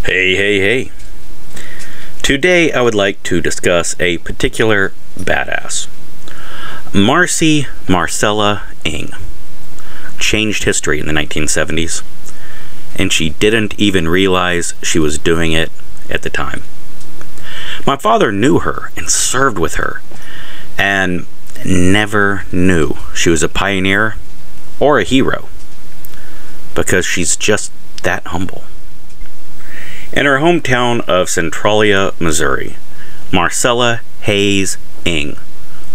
Hey. Today I would like to discuss a particular badass. Marcella Ng changed history in the 1970s, and she didn't even realize she was doing it at the time. My father knew her and served with her, and never knew she was a pioneer or a hero, because she's just that humble. In her hometown of Centralia, Missouri, Marcella Hayes Ng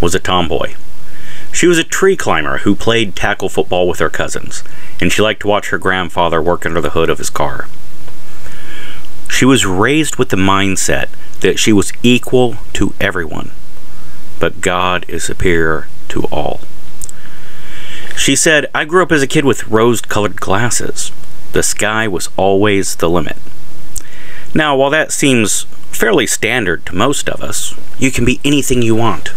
was a tomboy. She was a tree climber who played tackle football with her cousins, and she liked to watch her grandfather work under the hood of his car. She was raised with the mindset that she was equal to everyone, but God is superior to all. She said, "I grew up as a kid with rose-colored glasses. The sky was always the limit." Now, while that seems fairly standard to most of us, you can be anything you want.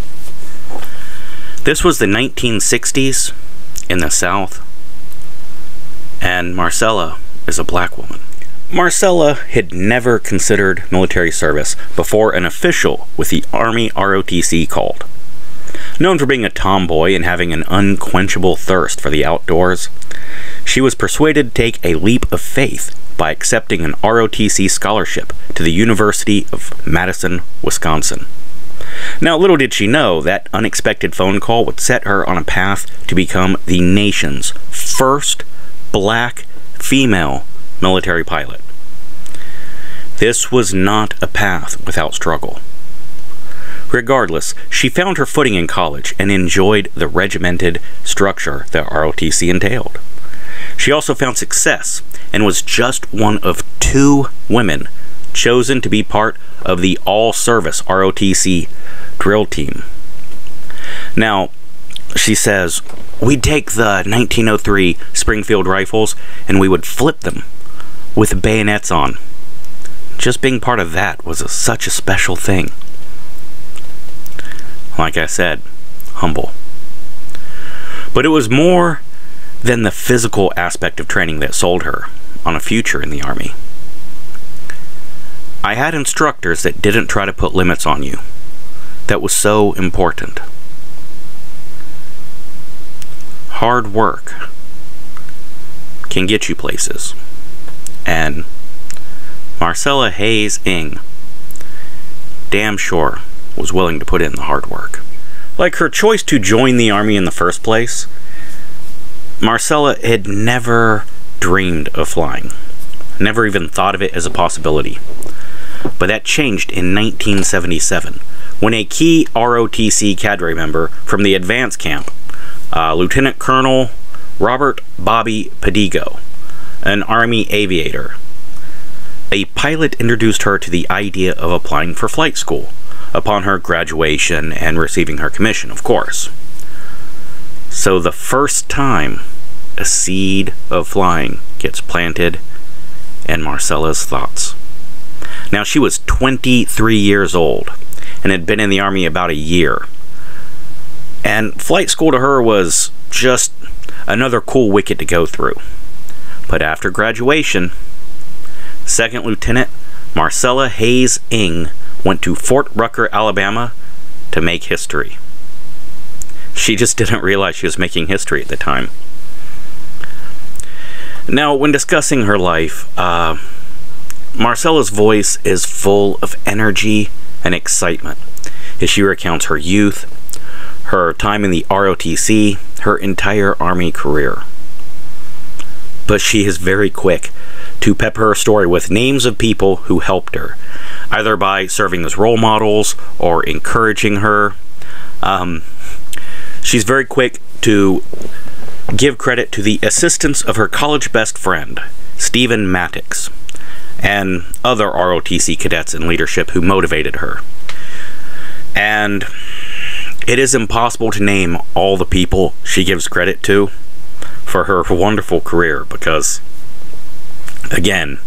This was the 1960s in the South, and Marcella is a black woman. Marcella had never considered military service before an official with the Army ROTC called. Known for being a tomboy and having an unquenchable thirst for the outdoors, she was persuaded to take a leap of faith by accepting an ROTC scholarship to the University of Madison, Wisconsin. Now, little did she know that unexpected phone call would set her on a path to become the nation's first black female military pilot. This was not a path without struggle. Regardless, she found her footing in college and enjoyed the regimented structure that ROTC entailed. She also found success and was just one of 2 women chosen to be part of the all-service ROTC drill team. Now, she says, "We'd take the 1903 Springfield rifles and we would flip them with bayonets on. Just being part of that was such a special thing." Like I said, humble. But it was more than the physical aspect of training that sold her on a future in the Army. "I had instructors that didn't try to put limits on you. That was so important. Hard work can get you places." And Marcella Hayes Ng damn sure was willing to put in the hard work. Like her choice to join the Army in the first place, Marcella had never dreamed of flying, never even thought of it as a possibility. But that changed in 1977, when a key ROTC cadre member from the advance camp, Lieutenant Colonel Robert Bobby Padigo, an Army aviator, a pilot, introduced her to the idea of applying for flight school upon her graduation and receiving her commission, of course. So the first time a seed of flying gets planted in Marcella's thoughts. Now, she was 23 years old and had been in the Army about a year. And flight school to her was just another cool wicket to go through. But after graduation, Second Lieutenant Marcella Hayes Ng went to Fort Rucker, Alabama to make history. She just didn't realize she was making history at the time. Now, when discussing her life, Marcella's voice is full of energy and excitement as she recounts her youth, her time in the ROTC, her entire Army career. But she is very quick to pepper her story with names of people who helped her, either by serving as role models or encouraging her. She's very quick to give credit to the assistance of her college best friend, Stephen Mattox, and other ROTC cadets in leadership who motivated her. And it is impossible to name all the people she gives credit to for her wonderful career, because, again,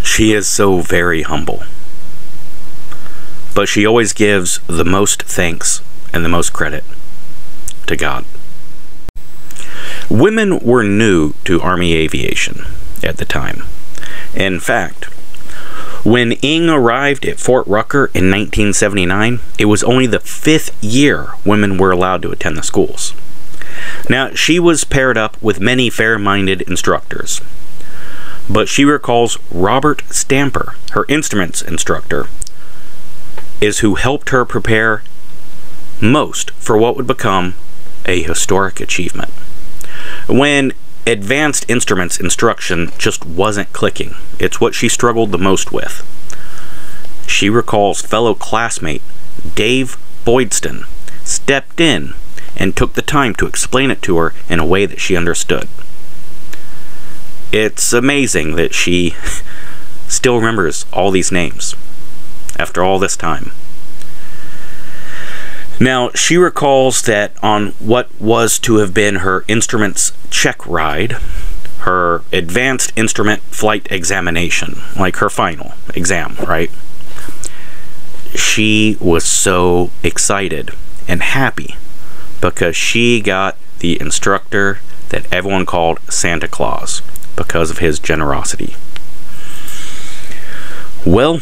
she is so very humble. But she always gives the most thanks and the most credit to God. Women were new to Army aviation at the time. In fact, When Ng arrived at Fort Rucker in 1979, it was only the 5th year women were allowed to attend the schools. Now, she was paired up with many fair-minded instructors, but she recalls Robert Stamper, her instruments instructor, is who helped her prepare most for what would become a historic achievement. When advanced instruments instruction just wasn't clicking, it's what she struggled the most with. She recalls fellow classmate Dave Boydston stepped in and took the time to explain it to her in a way that she understood. It's amazing that she still remembers all these names after all this time. Now, she recalls that on what was to have been her instruments check ride, her advanced instrument flight examination, like her final exam, right? She was so excited and happy because she got the instructor that everyone called Santa Claus because of his generosity. Well,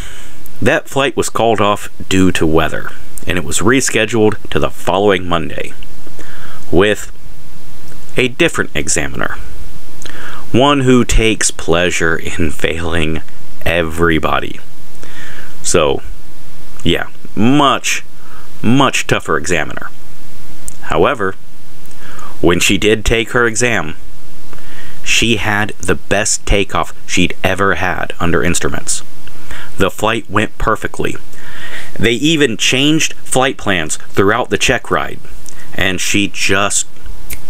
that flight was called off due to weather, and it was rescheduled to the following Monday with a different examiner, one who takes pleasure in failing everybody. So, yeah, much tougher examiner. However, when she did take her exam, she had the best takeoff she'd ever had under instruments. The flight went perfectly. They even changed flight plans throughout the check ride, and she just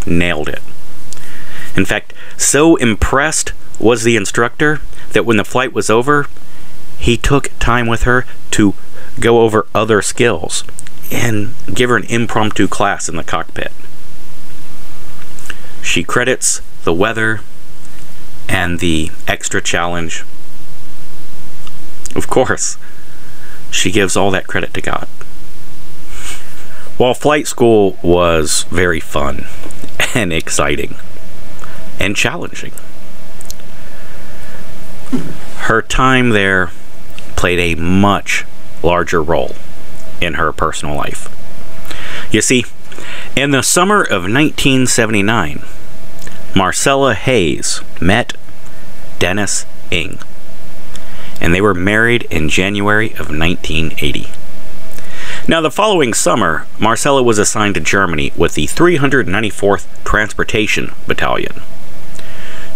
nailed it. In fact, so impressed was the instructor that when the flight was over, he took time with her to go over other skills and give her an impromptu class in the cockpit. She credits the weather and the extra challenge. Of course, she gives all that credit to God. While flight school was very fun and exciting and challenging, her time there played a much larger role in her personal life. You see, in the summer of 1979, Marcella Hayes met Dennis Ng, and they were married in January of 1980. Now, the following summer, Marcella was assigned to Germany with the 394th Transportation Battalion.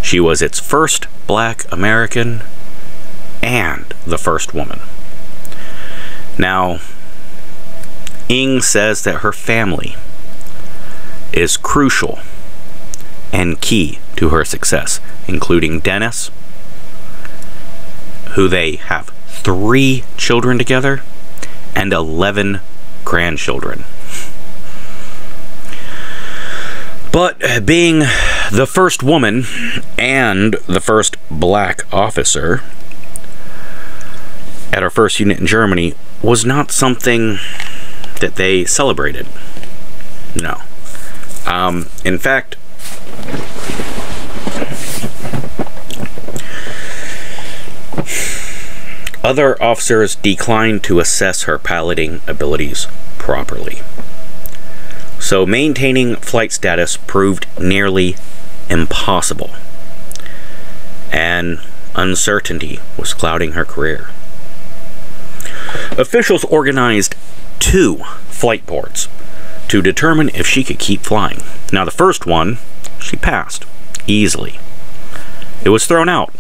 She was its first black American and the first woman. Now, Ng says that her family is crucial and key to her success, including Dennis, who they have 3 children together, and 11 grandchildren. But being the first woman and the first black officer at our first unit in Germany was not something that they celebrated. No. In fact, other officers declined to assess her piloting abilities properly. So maintaining flight status proved nearly impossible, and uncertainty was clouding her career. Officials organized 2 flight boards to determine if she could keep flying. Now, the first one, she passed easily. It was thrown out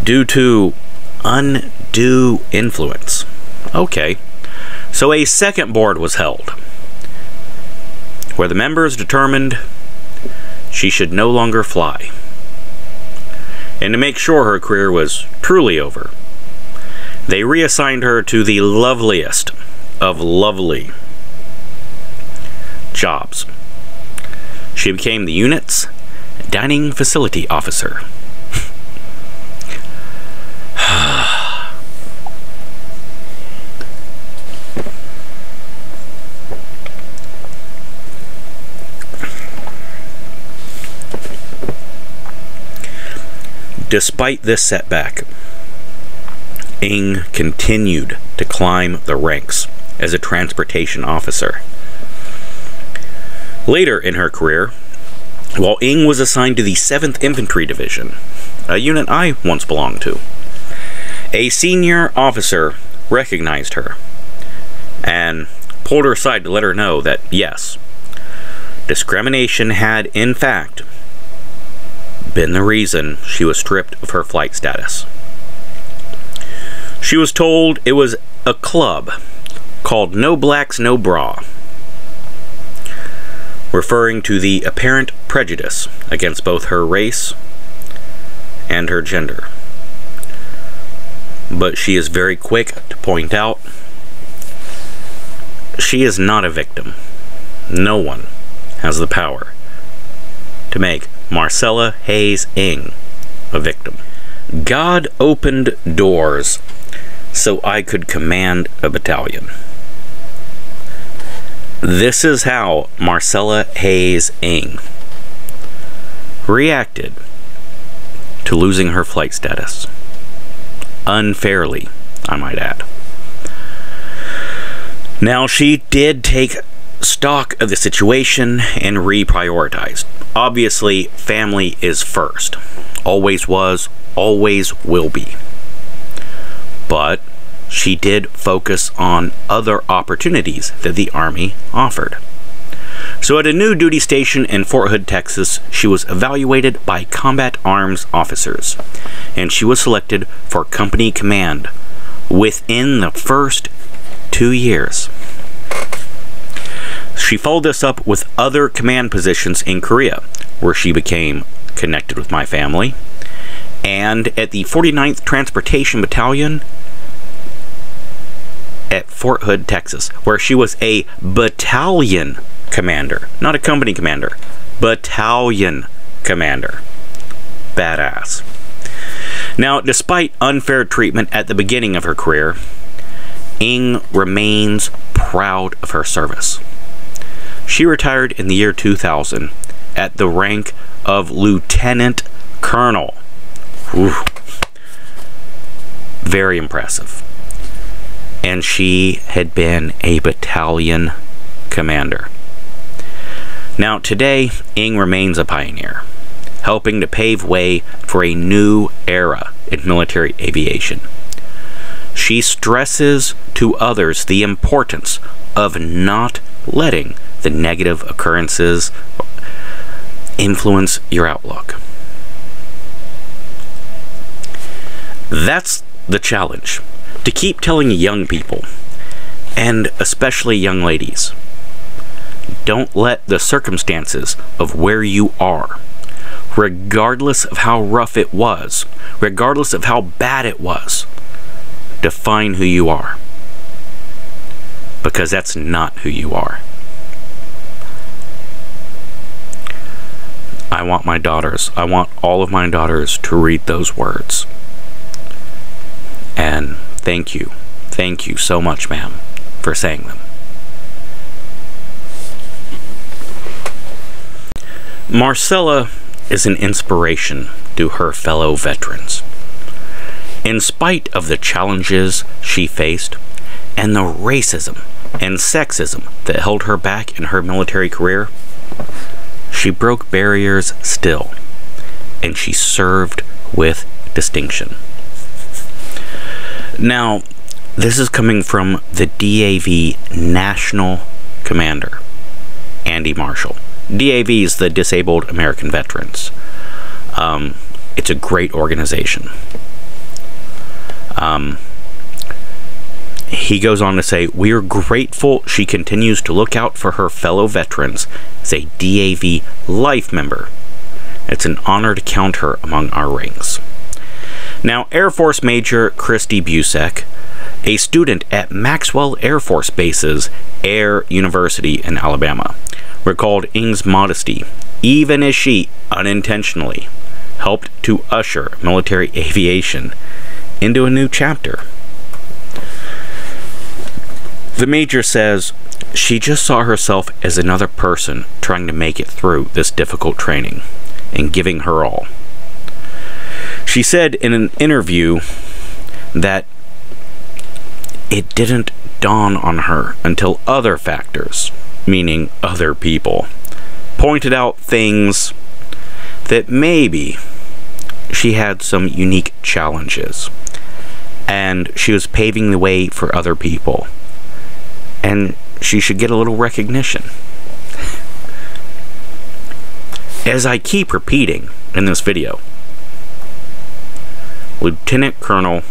due to undue influence. Okay, so a second board was held, where the members determined she should no longer fly. And to make sure her career was truly over, they reassigned her to the loveliest of lovely jobs. She became the unit's dining facility officer. Despite this setback, Ng continued to climb the ranks as a transportation officer. Later in her career, while Ng was assigned to the 7th Infantry Division, a unit I once belonged to, a senior officer recognized her and pulled her aside to let her know that, yes, discrimination had, in fact, been the reason she was stripped of her flight status. She was told it was a club called No Blacks, No Bra, referring to the apparent prejudice against both her race and her gender. But she is very quick to point out she is not a victim. No one has the power to make Marcella Hayes Ng a victim. God opened doors so I could command a battalion. This is how Marcella Hayes Ng reacted to losing her flight status. Unfairly, I might add. Now, she did take stock of the situation and reprioritized. Obviously, family is first. Always was, always will be. But she did focus on other opportunities that the Army offered. So at a new duty station in Fort Hood, Texas, she was evaluated by combat arms officers, and she was selected for company command within the first 2 years. She followed this up with other command positions in Korea, where she became connected with my family, and at the 49th Transportation Battalion at Fort Hood, Texas, where she was a battalion commander, not a company commander, battalion commander. Badass. Now, despite unfair treatment at the beginning of her career, Ng remains proud of her service. She retired in the year 2000 at the rank of Lieutenant Colonel. Whew. Very impressive. And she had been a battalion commander. Now, today, Ng remains a pioneer, helping to pave way for a new era in military aviation. She stresses to others the importance of not letting the negative occurrences influence your outlook. That's the challenge. To keep telling young people, and especially young ladies, don't let the circumstances of where you are, regardless of how rough it was, regardless of how bad it was, define who you are. Because that's not who you are. I want my daughters, I want all of my daughters to read those words. And thank you so much, ma'am, for saying them. Marcella is an inspiration to her fellow veterans. In spite of the challenges she faced and the racism and sexism that held her back in her military career, she broke barriers still, and she served with distinction. Now, this is coming from the DAV National Commander, Andy Marshall. DAV is the Disabled American Veterans. It's a great organization. He goes on to say, "We are grateful she continues to look out for her fellow veterans as a DAV Life member. It's an honor to count her among our ranks." Now, Air Force Major Christy Busek, a student at Maxwell Air Force Base's Air University in Alabama, recalled Ng's modesty, even as she unintentionally helped to usher military aviation into a new chapter. The Major says she just saw herself as another person trying to make it through this difficult training and giving her all. She said in an interview that it didn't dawn on her until other factors, meaning other people, pointed out things that maybe she had some unique challenges, and she was paving the way for other people, and she should get a little recognition. As I keep repeating in this video, Lieutenant Colonel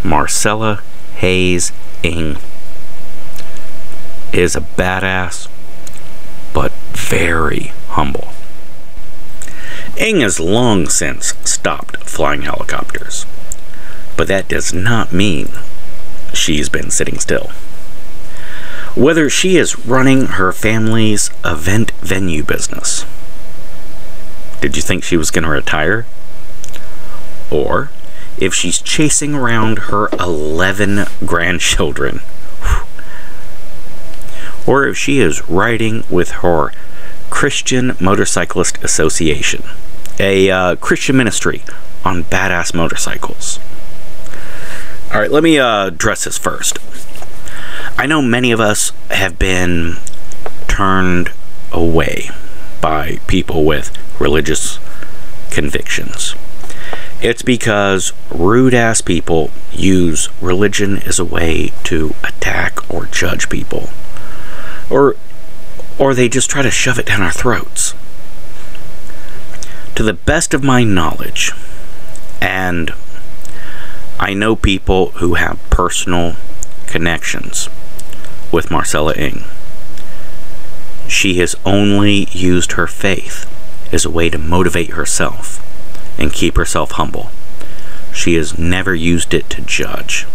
Marcella Hayes Ng is a badass, but very humble. Ng has long since stopped flying helicopters, but that does not mean she's been sitting still. Whether she is running her family's event venue business, did you think she was going to retire? Or if she's chasing around her 11 grandchildren, or if she is riding with her Christian Motorcyclist Association, a Christian ministry on badass motorcycles. Alright, let me address this first. I know many of us have been turned away by people with religious convictions. It's because rude-ass people use religion as a way to attack or judge people. Or they just try to shove it down our throats. To the best of my knowledge, and I know people who have personal connections with Marcella Ng, she has only used her faith as a way to motivate herself and keep herself humble. She has never used it to judge.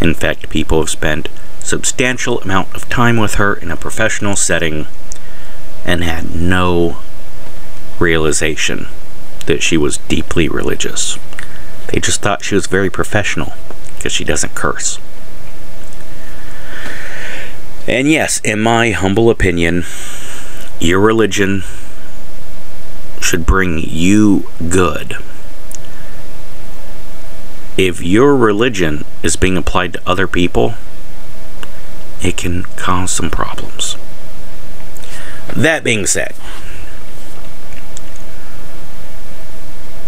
In fact, people have spent substantial amount of time with her in a professional setting and had no realization that she was deeply religious. They just thought she was very professional because she doesn't curse. And yes, in my humble opinion, your religion should bring you good. If your religion is being applied to other people, it can cause some problems. That being said,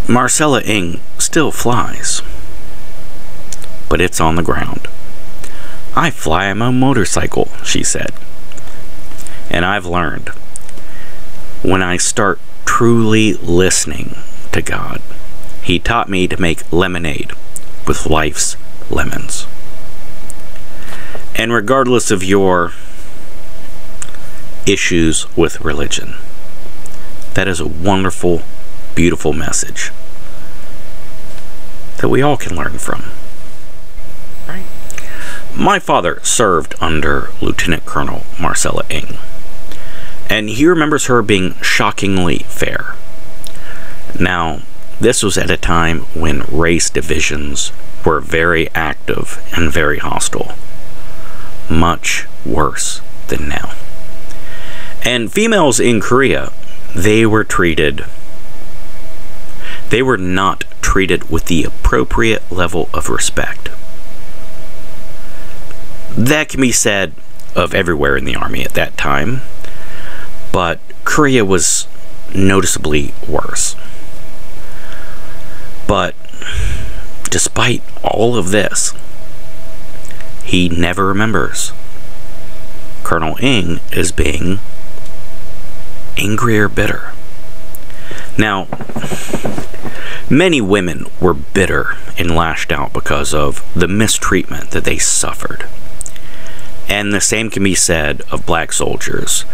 Marcella Ng still flies, but it's on the ground. I fly my motorcycle, she said. And I've learned, when I start truly listening to God, He taught me to make lemonade with life's lemons. And regardless of your issues with religion, that is a wonderful, beautiful message that we all can learn from. Right. My father served under Lieutenant Colonel Marcella Ng, and he remembers her being shockingly fair. Now, this was at a time when race divisions were very active and very hostile. Much worse than now. And females in Korea, they were not treated with the appropriate level of respect. That can be said of everywhere in the army at that time, but Korea was noticeably worse. But despite all of this, he never remembers Colonel Ng as being angry or bitter. Now, many women were bitter and lashed out because of the mistreatment that they suffered. And the same can be said of black soldiers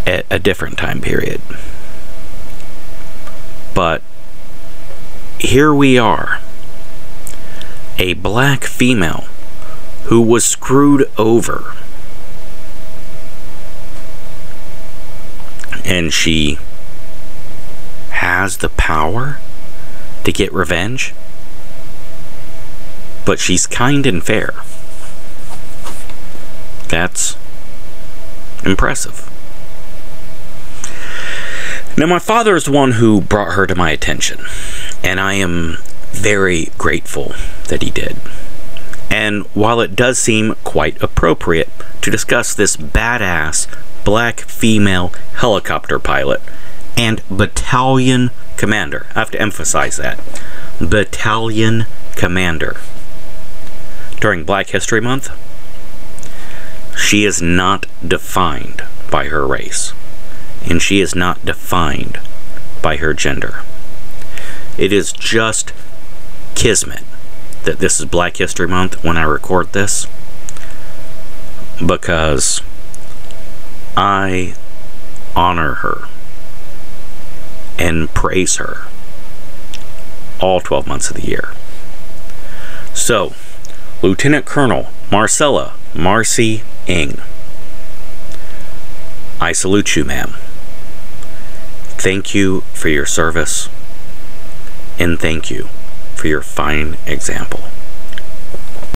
at a different time period. But here we are, a black female who was screwed over, and she has the power to get revenge, but she's kind and fair. That's impressive. Now, my father is the one who brought her to my attention, and I am very grateful that he did. And while it does seem quite appropriate to discuss this badass black female helicopter pilot and battalion commander, I have to emphasize that, battalion commander, during Black History Month, she is not defined by her race, and she is not defined by her gender. It is just kismet that this is Black History Month when I record this, because I honor her and praise her all 12 months of the year. So, Lieutenant Colonel Marcella Marcy Ng, I salute you, ma'am. Thank you for your service, and thank you for your fine example.